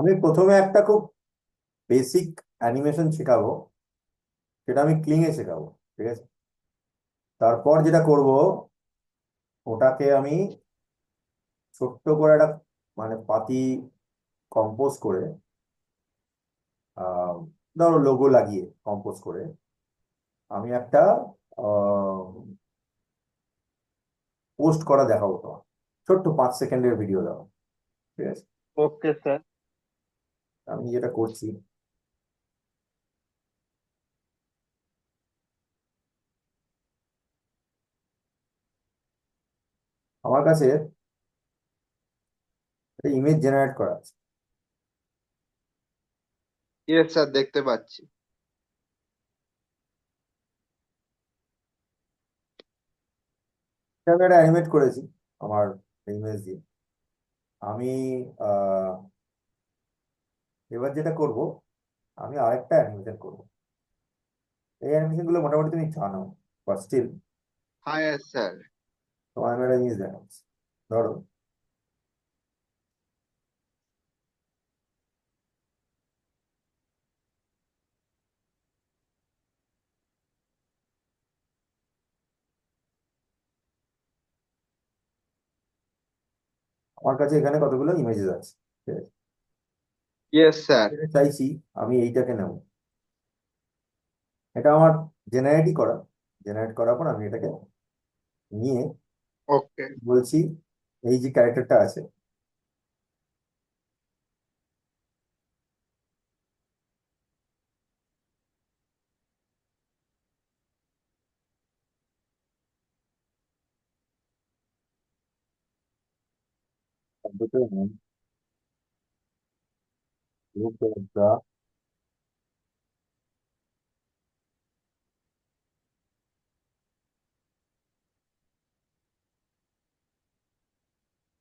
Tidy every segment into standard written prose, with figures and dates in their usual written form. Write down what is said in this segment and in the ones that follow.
আমি প্রথমে একটা খুব বেসিক অ্যানিমেশন শেখাবো, সেটা আমি ক্লিংয়ে শেখাবো। ঠিক আছে, তারপর যেটা করব, ওটাকে আমি ছোট্ট করে একটা মানে পাতি কম্পোজ করে, আহ, ধরো লোগো লাগিয়ে কম্পোজ করে আমি একটা পোস্ট করা দেখাবো তোমার। ছোট্ট 5 সেকেন্ডের ভিডিও দাও। ঠিক আছে, ওকে স্যার। আমি যেটা করছি, আমার কাছে একটা ইমেজ জেনারেট করা আছে। ইয়েস স্যার, দেখতে পাচ্ছি। এটা আমি একটা অ্যানিমেট করেছি আমার ইমেজ দিয়ে। আমি আহ, এবার যেটা করব, আমি আরেকটা অ্যানিমেশন করবো। এই অ্যানিমেশন গুলো মোটামুটি তুমি জানো, বাট স্টিল হ্যাঁ ইয়েস স্যার। তোমার আমি একটা জিনিস দেখাচ্ছি। ধরো, আমার কাছে এখানে কতগুলো ইমেজেস আছে। ঠিক আছে, ইয়েস স্যার। যেটা চাইছি আমি এইটাকে নেব। এটা আমার জেনারেটই করা। জেনারেট করার পর আমি এটাকে নিয়ে ওকে। বলছি, এই যে ক্যারেক্টারটা আছে, শব্দটার নাম, look at the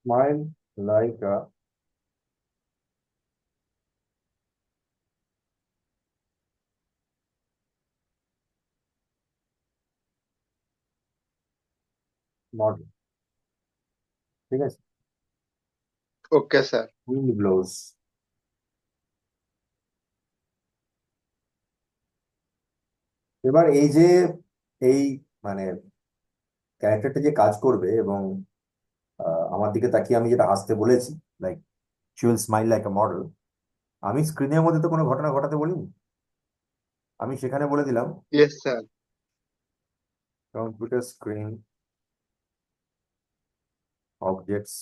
smile like a model। ঠিক আছে, ওকে স্যার। Wind blows. এবার এই যে এই মানে ক্যারেক্টারটা যে কাজ করবে এবং আমার দিকে তাকিয়ে আমি যেটা হাসতে বলেছি, like she will smile like a model, আমি স্ক্রিনের মধ্যে তো কোনো ঘটনা ঘটাতে বলিনি। আমি সেখানে বলে দিলাম yes sir. Computer screen objects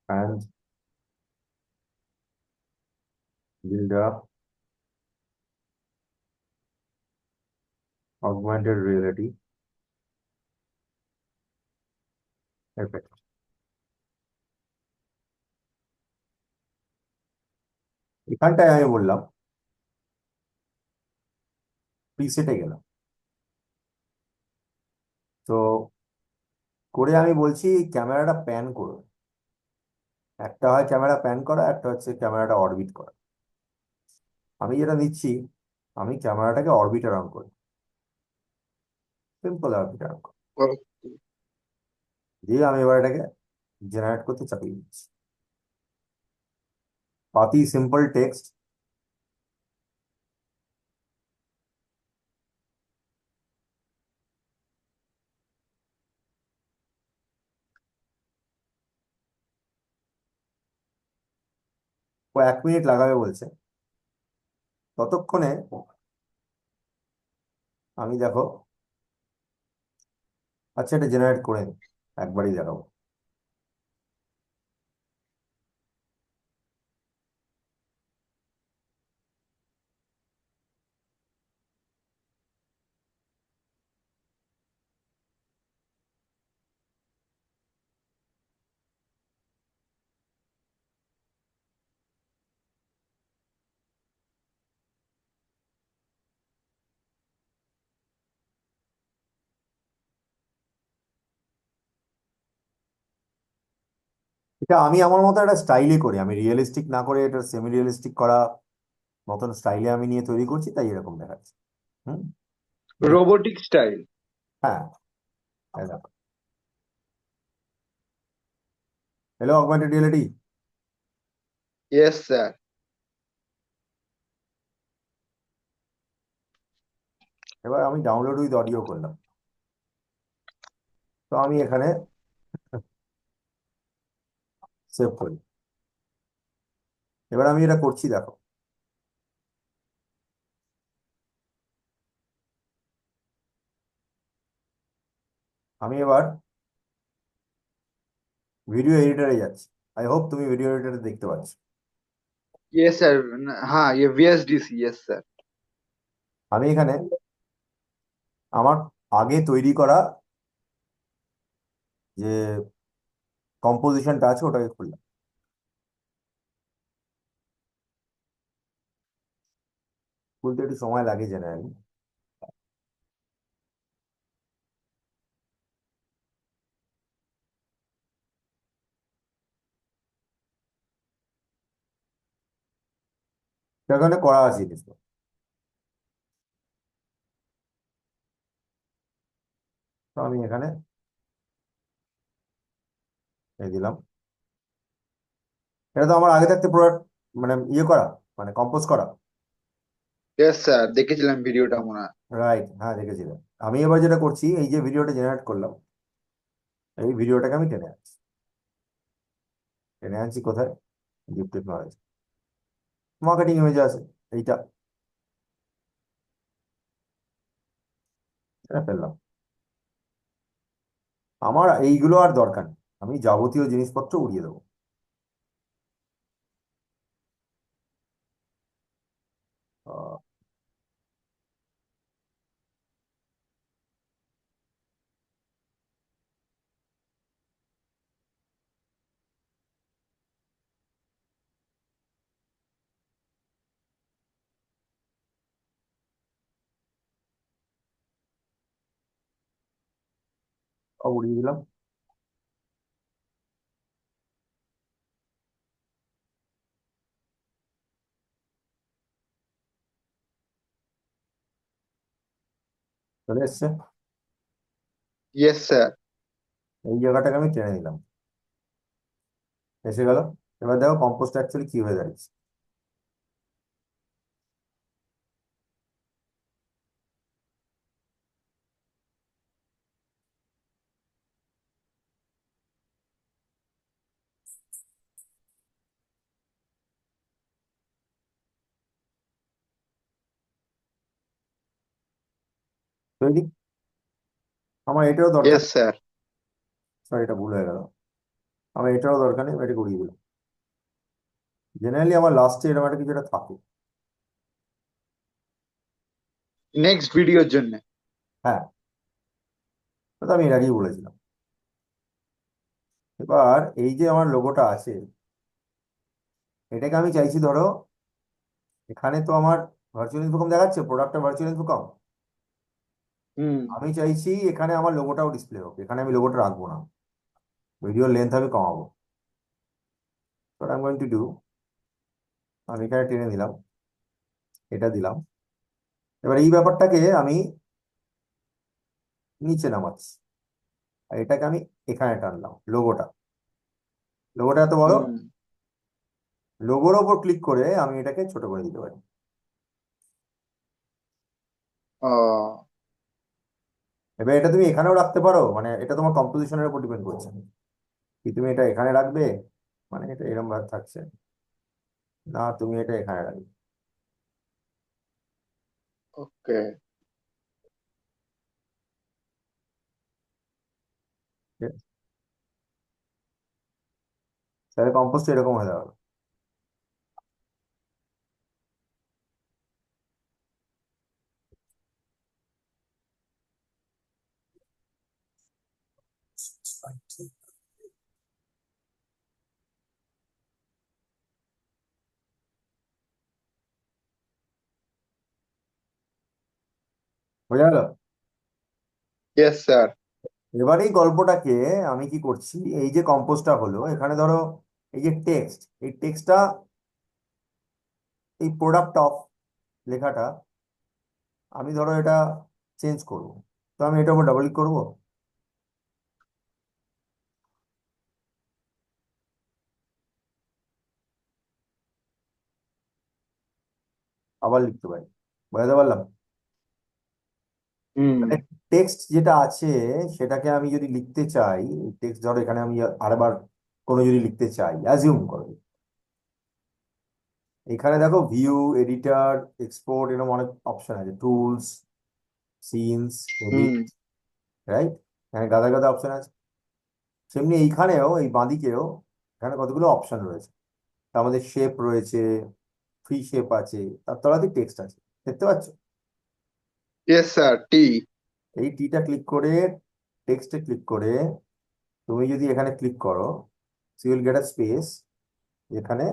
and build a augmented reality effect। এখানটায় আমি বললাম প্রিসেটে গেলাম। তো করে আমি বলছি ক্যামেরাটা প্যান করো। একটা হয় ক্যামেরা প্যান করা, একটা হচ্ছে ক্যামেরাটা অরবিট করা। আমি যেটা নিচ্ছি, আমি ক্যামেরাটাকে অরবিটার অন করি, সিম্পল অরবিটার অন করি, ওকে। দিয়ে আমি এবার এটাকে জেনারেট করতে চাপিয়ে দিচ্ছি। পাতি সিম্পল টেক্সট, ও 1 মিনিট লাগাবে বলছে। ততক্ষণে আমি দেখো, আচ্ছা এটা জেনারেট করে নি, একবারই দেখাবো। এটা আমি আমার মতো একটা স্টাইলে করি, আমি রিয়েলিস্টিক না করে এটা সেমি রিয়েলিস্টিক করা মতন স্টাইলে আমি নিয়ে তৈরি করছি, তাই এরকম দেখাচ্ছে। হুম। robotic style. হ্যাঁ, এই দেখো। Hello augmented reality. Yes, sir. এবার আমি ডাউনলোড উইথ অডিও করলাম। তো আমি এখানে সেভ করি। এবার আমি এটা করছি, দেখো। আমি এবার ভিডিও এডিটরে যাচ্ছি। আই হোপ তুমি ভিডিও এডিটরে দেখতে পাচ্ছ। Yes, sir. हाँ, ये VSDC. Yes, sir. আমি এখানে আমার আগে তৈরি করা যে কম্পোজিশনটা আছে ওটাকে খুললাম। খুলতে একটু সময় লাগে জেনারেলি। সেখানে করা আছে জিনিসটা। তো আমি এখানে এই দিলাম। এটা তো আমার আগে থাকতে প্রোডাক্ট, মানে ইয়ে করা, মানে কম্পোজ করা। Yes, sir. দেখেছিলাম ভিডিওটা মনে হয়। রাইট, হ্যাঁ দেখেছিলাম। আমি এবার যেটা করছি, এই যে ভিডিওটা জেনারেট করলাম, এই ভিডিওটাকে আমি টেনে আনছি। টেনে আনছি কোথায়? গিফট টেকনোলজি, মার্কেটিং ইমেজে আছে এইটা। এটা ফেললাম। আমার এইগুলো আর দরকার নেই, আমি যাবতীয় জিনিসপত্র উড়িয়ে দেবো। আহ, সব উড়িয়ে দিলাম। চলে এসছে। Yes, sir. এই জায়গাটাকে আমি টেনে নিলাম, এসে গেল। এবার দেখো কম্পোস্ট অ্যাকচুয়ালি কি হয়ে দাঁড়িয়েছে। তৈরি। আমার এটারও দরকার। Yes, sir. সরি, এটা ভুল হয়ে গেল। আমার এটারও দরকার নেই, আমি এটা উড়িয়ে দিলাম। জেনারেলি আমার লাস্টে এরকম একটা কিছু একটা থাকে। নেক্সট ভিডিওর জন্য। হ্যাঁ, তো আমি এর আগেই বলেছিলাম। এবার এই যে আমার লোগোটা আছে, এটাকে আমি চাইছি, ধরো এখানে তো আমার ভার্চুয়াল ইনফোকম দেখাচ্ছে, প্রোডাক্টটা ভার্চুয়াল ইনফোকম। হুম। আমি চাইছি এখানে আমার লোগোটাও ডিসপ্লে হোক। এখানে আমি লোগোটা রাখবো না, ভিডিওর লেন্থ আমি কমাবো। I am going to do, আমি এখানে টেনে দিলাম, এটা দিলাম। এবার এই ব্যাপারটাকে আমি নিচে নামাচ্ছি, আর এটাকে আমি এখানে টানলাম। লোগোটা, লোগোটা এত বড়, হুম। লোগোর ওপর ক্লিক করে আমি এটাকে ছোট করে দিতে পারি। ও। এবার এটা তুমি এখানেও রাখতে পারো, মানে এটা তোমার কম্পোজিশনের উপর ডিপেন্ড করছে কি তুমি এটা এখানে রাখবে, মানে এটা এরকম ভাবে থাকছে, না তুমি এটা এখানে রাখবে। ওকে। ঠিক আছে? তাহলে কম্পোস্ট এরকম হয়ে যাবে। বোঝা গেল? Yes sir. এবার এই গল্পটাকে আমি কি করছি, এই যে কম্পোস্টটা হলো, এখানে ধরো এই যে টেক্সট, এই টেক্সটটা, এই প্রোডাক্ট অফ লেখাটা, আমি ধরো এটা চেঞ্জ করব। তো আমি এটার উপর ডাবল ক্লিক করবো, আবার লিখতে পারি। বুঝতে পারলাম? হুম মানে টেক্সট যেটা আছে সেটাকে আমি যদি লিখতে চাই, টেক্সট ধরো এখানে আমি আরেকবার কোনো যদি লিখতে চাই, অ্যাজিউম করো, এখানে দেখো ভিউ, এডিটর, এক্সপোর্ট, এরকম অনেক অপশন আছে, টুলস, সিনস, হুম এডিট, রাইট? এখানে গাদা গাদা অপশন আছে। সেমনি এইখানেও, এই বাঁদিকেও এখানে কতগুলো অপশন রয়েছে। তার মধ্যে শেপ রয়েছে, ফ্রি শেপ আছে, তার তলাতে টেক্সট আছে, দেখতে পাচ্ছ? ইয়েস স্যার, টি। এই টিটা ক্লিক করে, টেক্সটে ক্লিক করে তুমি যদি এখানে ক্লিক করো, so Yule get a space. এখানে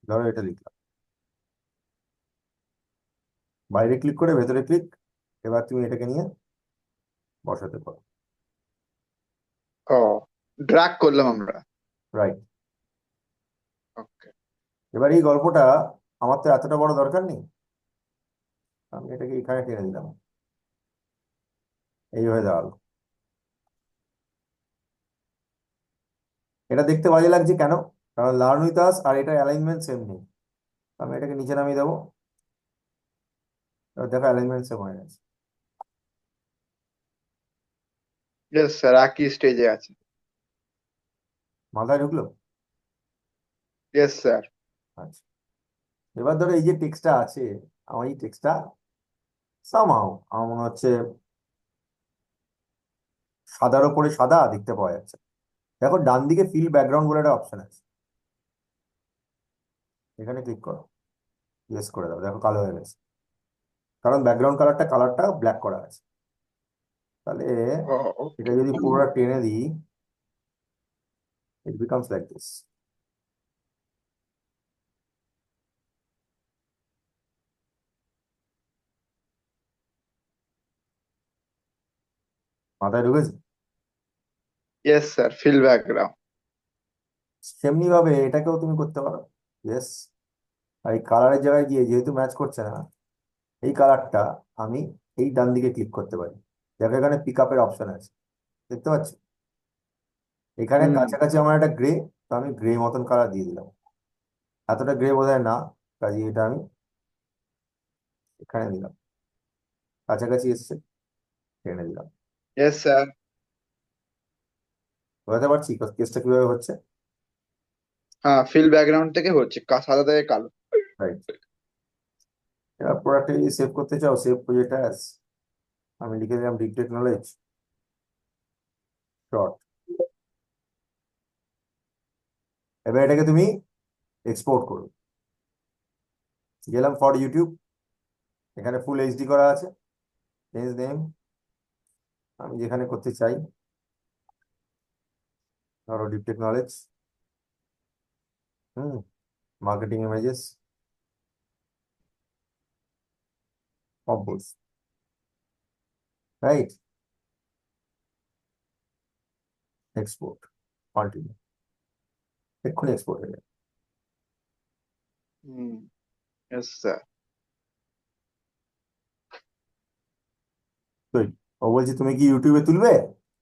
ধরো এটা লিখলাম, বাইরে ক্লিক করে ভেতরে ক্লিক, এবার তুমি এটাকে নিয়ে বসাতে পারো। ও, ড্র্যাগ করলাম আমরা। রাইট। ওকে। এবার এই গল্পটা আমার তো এতটা বড় দরকার নেই, আমি এটাকে এখানে টেনে দিলাম, এই হয়ে দাঁড়ালো। এটা দেখতে বাজে লাগছে কেন? কারণ লার্ন উইথ আস আর এটা অ্যালাইনমেন্ট সেম নেই। আমি এটাকে নিচে নামিয়ে দেবো, এবার দেখো অ্যালাইনমেন্ট সেম হয়ে গেছে। ইয়েস স্যার, একই স্টেজে আছে। মাথায় ঢুকলো? Yes sir. আচ্ছা, এবার ধরো এই যে টেক্সটটা আছে, আমার এই টেক্সটটা সামহাও আমার মনে হচ্ছে সাদার ওপরে সাদা দেখতে পাওয়া যাচ্ছে। দেখো ডান দিকে ফিল ব্যাকগ্রাউন্ড বলে একটা অপশন আছে, এখানে ক্লিক করো, ইয়েস করে দাও, দেখো কালো হয়ে গেছে, কারণ ব্যাকগ্রাউন্ড কালারটা ব্ল্যাক করা আছে। তাহলে এটা ওকে। যদি পুরোটা টেনে দিই, ইট বিকামস লাইক দিস। মাথায় ঢুকেছে? Yes sir, fill background. সেমনি ভাবে এটাকেও তুমি করতে পারো, ইয়েস। আর এই কালারের জায়গায় গিয়ে যেহেতু ম্যাচ করছে না, এই কালারটা আমি এই ডান দিকে ক্লিক করতে পারি, দেখো এখানে পিক আপের অপশন আছে, দেখতে পাচ্ছ? এখানে হুম। কাছাকাছি আমার একটা গ্রে, তো আমি গ্রে মতন কালার দিয়ে দিলাম। এতটা গ্রে বোধহয় না, কাজে এটা আমি এখানে দিলাম, কাছাকাছি এসছে, টেনে দিলাম। Yes sir. বোঝাতে পারছি কেসটা কিভাবে হচ্ছে? হ্যাঁ, ফিল ব্যাকগ্রাউন্ড থেকে হচ্ছে সাদা থেকে কালো। রাইট। এবার প্রোডাক্টটা যদি সেভ করতে চাও, সেভ প্রজেক্ট অ্যাজ, আমি লিখে দিলাম ডিপ টেকনোলজি ডট। এবার এটাকে তুমি এক্সপোর্ট করো, গেলাম ফর ইউটিউব, এখানে ফুল এইচডি করা আছে, চেঞ্জ নেম আমি যেখানে করতে চাই, ধরো deep technology, hmm, marketing images, compose, right, export, continue, এক্ষুনি এক্সপোর্ট হয়ে যাবে। হুম। Yes sir. তৈরি। ও বলছে তুমি কি ইউটিউবে তুলবে?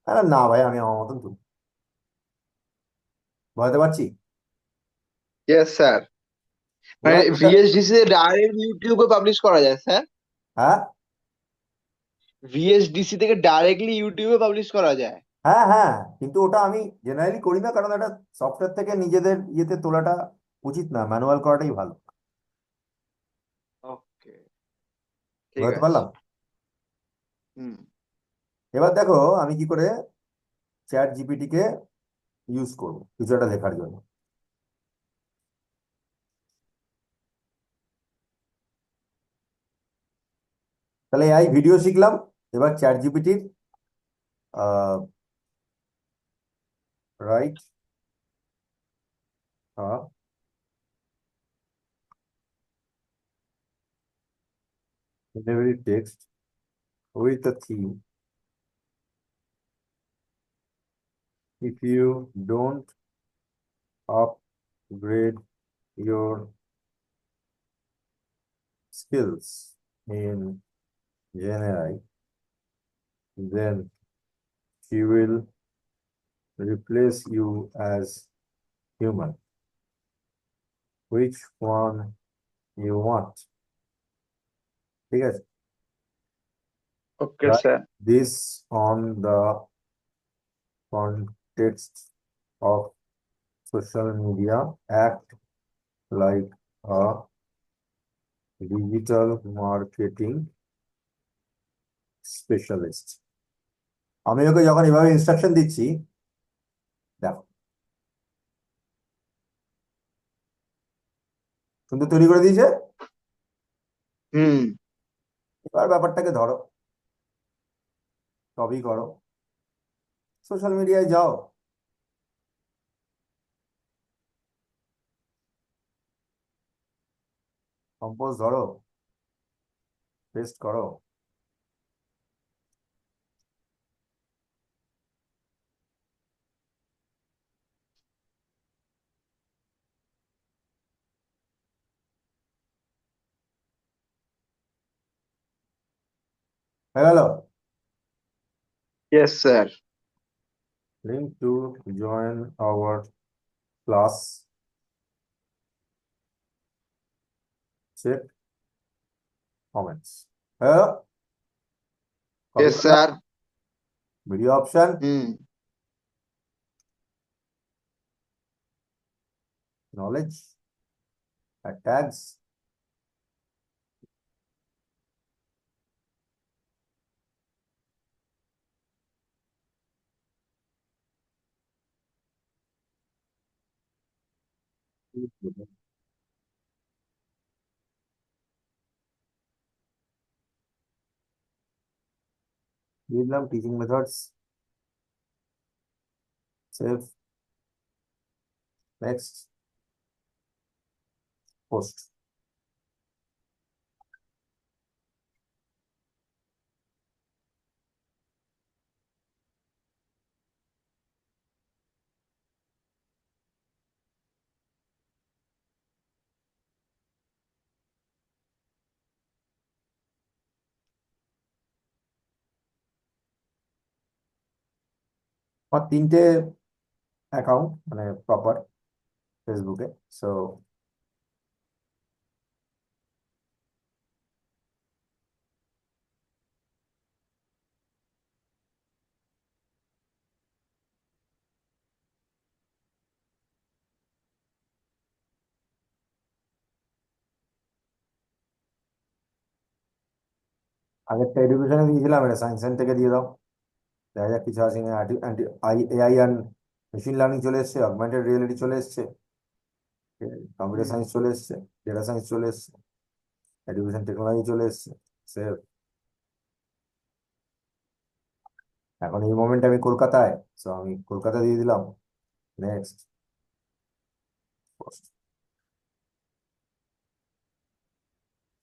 আরে না ভাই, আমি আমার মতন তুলবো। বুঝতে পারছি? Yes sir. মানে এবার এটা, ভিএসডিসি তে ডাইরেক্ট ইউটিউবে পাবলিশ করা যায় স্যার? হ্যাঁ ভিএসডিসি থেকে ডাইরেক্টলি ইউটিউবে পাবলিশ করা যায়? হ্যাঁ হ্যাঁ, কিন্তু ওটা আমি জেনারেলি করি না, কারণ এটা সফটওয়্যার থেকে নিজেদের ইয়েতে তোলাটা উচিত না, ম্যানুয়াল করাটাই ভালো। ওকে, ঠিক বুঝতে আছে। পারলাম? হুম। এবার দেখো আমি কি করে চ্যাট জিপিটি কে ইউজ করবো কিছু একটা লেখার জন্য। তাহলে এই ভিডিও শিখলাম, এবার চ্যাট জিপিটির write delivery text with the theme, if you don't upgrade your skills in GenAI, then she will replace you as human. Which one you want? ঠিক আছে? Okay, Write sir. this on the context of social media. Act like a digital marketing specialist. আমি ওকে যখন এভাবে instruction দিচ্ছি, দেখো সুন্দর তৈরি করে দিয়েছে। হুম। এবার ব্যাপারটাকে ধরো, সবই করো, সোশ্যাল মিডিয়ায় যাও, কম্পোজ ধরো, পেস্ট করো, হয়ে গেল। Yes, sir. Link to join our class, check comments, হয়ে গেল। কপি Yes, করলাম, sir. ভিডিও অপশন, হুম। নলেজ, ট্যাগস, দিয়ে দিলাম teaching methods, save, next, post. আমার তিনটে অ্যাকাউন্ট মানে প্রপার ফেসবুকে, সো আগেরটা এডুকেশনে দিয়েছিলাম, এটা সায়েন্স থেকে দিয়ে দাও, দেখা যাক কিছু আছে এআই অ্যান্ড মেশিন লার্নিং চলে এসছে, অগমেন্টেড রিয়েলিটি চলে এসছে, কম্পিউটার হুম। সায়েন্স চলে এসছে, ডেটা সায়েন্স চলে এসছে, এডুকেশন টেকনোলজি চলে এসছে। সে এখন এই মোমেন্টে আমি কলকাতায়, সো আমি কলকাতা দিয়ে দিলাম, নেক্সট,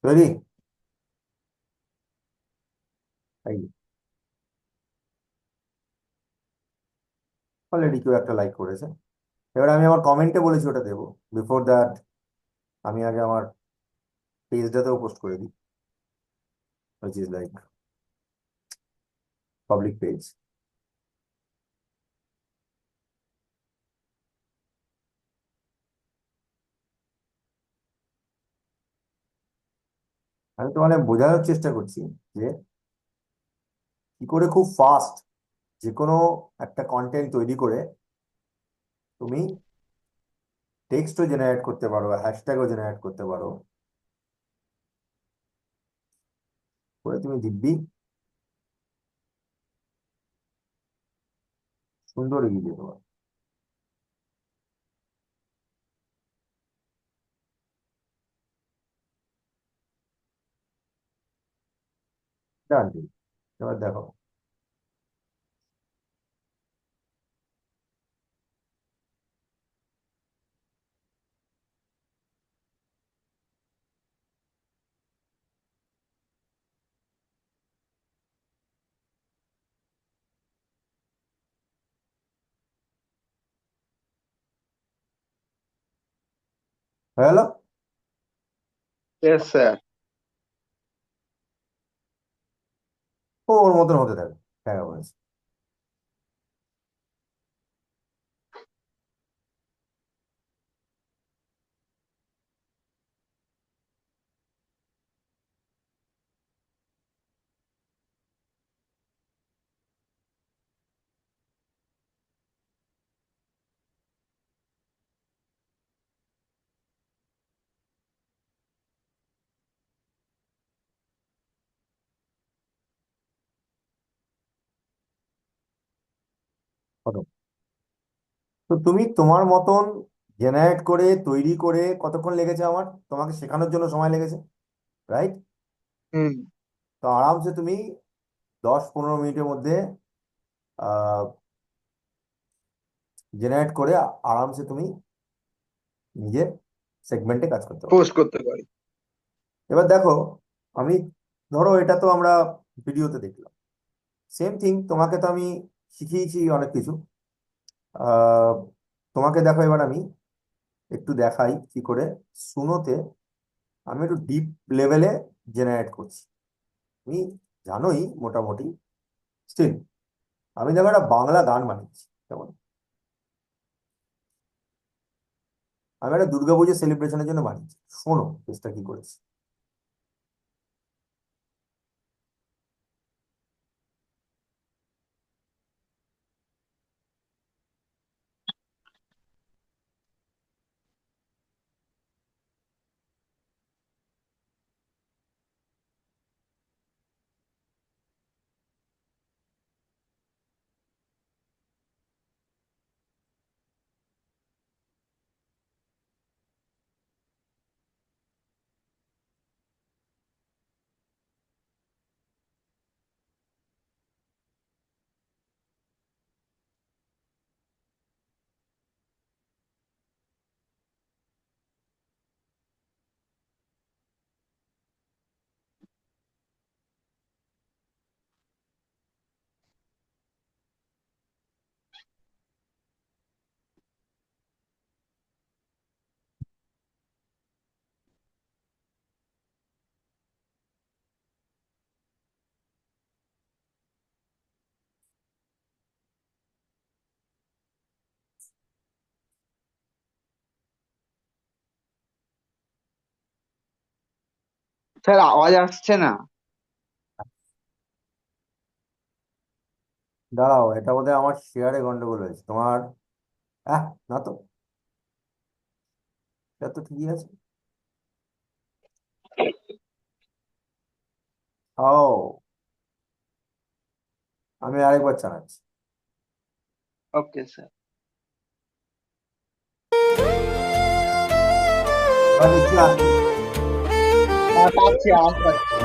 তৈরি। অলরেডি কেউ একটা লাইক করেছে। এবার আমি আমার কমেন্টে বলেছি ওটা দেবো, বিফোর দ্যাট আমি আগে আমার পেজটাতেও পোস্ট করে দিই, which is like public page. আমি তোমাদের বোঝানোর চেষ্টা করছি যে কি করে খুব ফাস্ট যে কোনো একটা কন্টেন্ট তৈরি করে তুমি টেক্সটও জেনারেট করতে পারো, হ্যাশট্যাগও জেনারেট করতে পারো, করে তুমি দিব্যি সুন্দর এগিয়ে যেতে পারো। ডান। এবার দেখো, হয়ে গেল। Yes sir. ও ওর মতন হতে থাকবে। হ্যাঁ বলেছে। কত? তো তুমি তোমার মতন জেনারেট করে তৈরি করে কতক্ষণ লেগেছে আমার তোমাকে শেখানোর জন্য সময় লেগেছে, রাইট? হুম। তো আরামসে তুমি 10-15 মিনিটের মধ্যে জেনারেট করে আরামসে তুমি নিজের সেগমেন্টে কাজ করতে পারো। পোস্ট করতে পারি। এবার দেখো, আমি, ধরো এটা তো আমরা ভিডিওতে দেখলাম, সেম থিং তোমাকে তো আমি শিখিয়েছি অনেক কিছু। আহ, তোমাকে দেখো এবার আমি একটু দেখাই কি করে সুনোতে আমি একটু ডিপ লেভেলে জেনারেট করছি। তুমি জানোই মোটামুটি, স্টিল আমি দেখো একটা বাংলা গান বানিয়েছি, কেমন? আমি একটা দুর্গাপুজো সেলিব্রেশনের জন্য বানিয়েছি। শোনো চেষ্টা কি করেছি। স্যার আওয়াজ আসছে না। দাঁড়াও, এটা বোধহয় আমার শেয়ারে গন্ডগোল হয়েছে তোমার। না তো, এটা তো ঠিকই আছে। ও, আমি আরেকবার চালাচ্ছি। Okay sir. এবার নিশ্চয়ই আসছে। হ্যাঁ পাচ্ছি, আওয়াজ পাচ্ছি।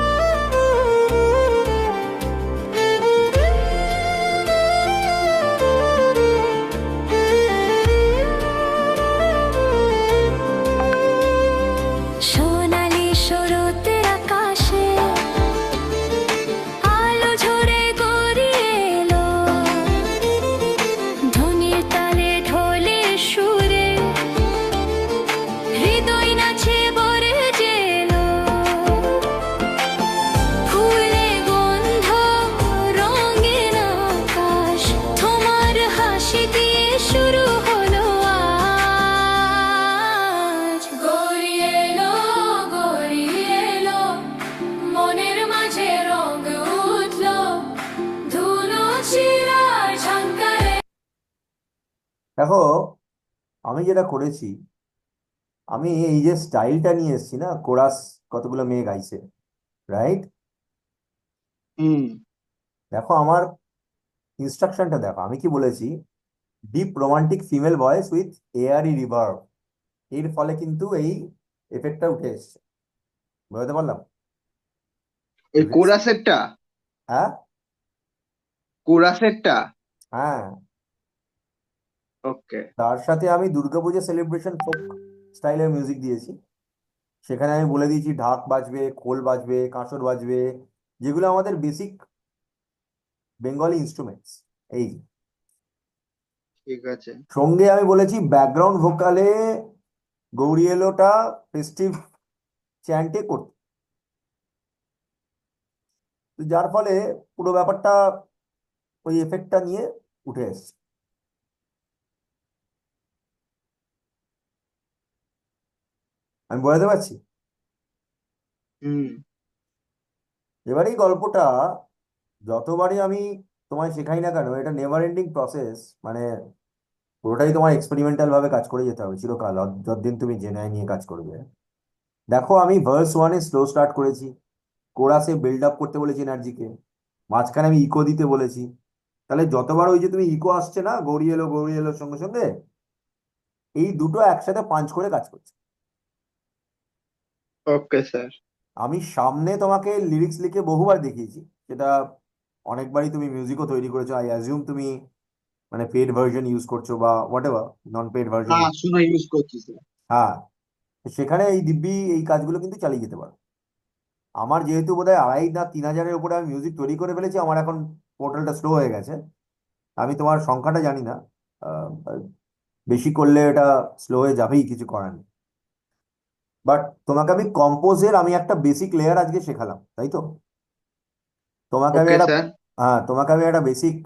সোনালি শরতের আকাশে আলো ঝরে গড়িয়ে এলো, ধ্বনির তালে ঢোলের সুরে হৃদয় নাচে বরে জেলো। ফুলে গন্ধ রঙিন আকাশ, তোমার হাসি দিয়ে শুরু হলো আজ। গড়িয়ে এলো, গড়িয়ে এলো, মনের মাঝে রঙ উঠলো, ধুলো ছিঁড়ার ঝংকারে। দেখো, আমি যেটা করেছি, আমি এই যে স্টাইলটা নিয়ে এসেছি না, কোরাস কতগুলো মেয়ে গাইছে, রাইট? হুম। দেখো আমার ইনস্ট্রাকশনটা দেখো, আমি কি বলেছি, deep romantic female voice with Airee reverb. এর ফলে কিন্তু এই এফেক্টটা উঠে এসছে। বুঝতে পারলাম? ওই কোরাসেরটা। হ্যাঁ। কোরাসেরটা। হ্যাঁ, ওকে। তার সাথে আমি দুর্গাপূজা সেলিব্রেশন ফোক স্টাইলের মিউজিক দিয়েছি। সেখানে আমি বলে দিয়েছি ঢাক বাজবে, খোল বাজবে, কাঁসর বাজবে, যেগুলো আমাদের বেসিক বেঙ্গলি ইনস্ট্রুমেন্টস। এই ঠিক আছে। সঙ্গে আমি বলেছি ব্যাকগ্রাউন্ড ভোকালে গৌরী এলোটা ফেস্টিভ চ্যান্টে করতে, তো যার ফলে পুরো ব্যাপারটা ওই এফেক্টটা নিয়ে উঠে এসছে। আমি বোঝাতে পারছি? হুম। এবার এই গল্পটা যতবারই আমি তোমায় শেখাই না কেন, এটা নেভার এন্ডিং প্রসেস, মানে পুরোটাই তোমার এক্সপেরিমেন্টাল ভাবে কাজ করে যেতে হবে চিরকাল, যতদিন তুমি জেনায় নিয়ে কাজ করবে। দেখো, আমি ভার্স ওয়ানে স্লো স্টার্ট করেছি, কোরাসে বিল্ড আপ করতে বলেছি এনার্জিকে, মাঝখানে আমি ইকো দিতে বলেছি। তাহলে যতবার ওই যে তুমি ইকো আসছে না গৌরী এলোর সঙ্গে সঙ্গে, এই দুটো একসাথে পাঞ্চ করে কাজ করছে। Okay sir. আমি সামনে তোমাকে লিরিক্স লিখে বহুবার দেখিয়েছি, সেটা অনেকবারই তুমি মিউজিকও তৈরি করেছো। আই অ্যাজিউম তুমি মানে পেড ভার্সন ইউজ করছো বা whatever, non paid version. হ্যাঁ, শুনে ইউজ করছি স্যার। হ্যাঁ, তো সেখানে এই দিব্যি এই কাজগুলো কিন্তু চালিয়ে যেতে পারো। আমার যেহেতু বোধহয় 2,500 না 3,000-এর উপরে আমি মিউজিক তৈরি করে ফেলেছি, আমার এখন পোর্টালটা স্লো হয়ে গেছে। আমি তোমার সংখ্যাটা জানি না, আহ, বেশি করলে এটা স্লো হয়ে যাবেই, কিছু করার নেই। বাট তোমাকে আমি কম্পোজের আমি একটা বেসিক লেয়ার আজকে শেখালাম, তাই তো? তোমাকে আমি ওকে একটা, স্যার। হ্যাঁ তোমাকে আমি একটা বেসিক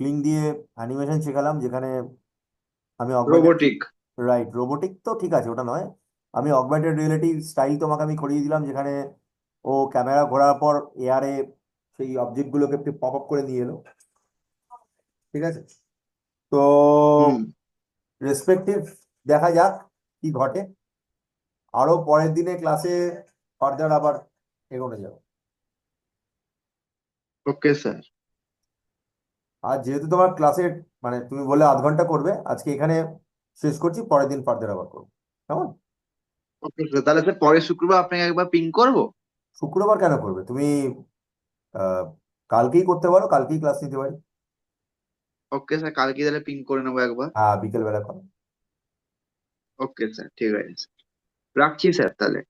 ক্লিং দিয়ে অ্যানিমেশন শেখালাম, যেখানে আমি অগমেন্টেড, রোবোটিক। রাইট, রোবোটিক তো ঠিক আছে, ওটা নয়। আমি অগমেন্টেড রিয়েলিটি স্টাইল তোমাকে আমি করিয়ে দিলাম, যেখানে ও ক্যামেরা ঘোরার পর এআরে সেই অবজেক্টগুলোকে একটু পপ আপ করে নিয়ে এলো। ঠিক আছে, তো হুম। রেসপেক্টিভ দেখা যাক কি ঘটে। আরো পরের দিনে ক্লাসে ফার্দার আবার এগোনো যাবে। Okay sir. আর যেহেতু তোমার ক্লাসে মানে তুমি বললে 0.5 ঘন্টা করবে, আজকে এখানে শেষ করছি, পরের দিন ফার্দার আবার করবো, কেমন? ওকে স্যার, তাহলে স্যার পরের শুক্রবার আপনাকে একবার পিং করবো। শুক্রবার কেন করবে তুমি? আহ কালকেই করতে পারো, কালকেই ক্লাস নিতে পারি। ওকে স্যার, কালকে তাহলে পিং করে নেবো একবার। হ্যাঁ, বিকেল বেলা করো। ওকে স্যার, ঠিক আছে। রাখছি স্যার তাহলে।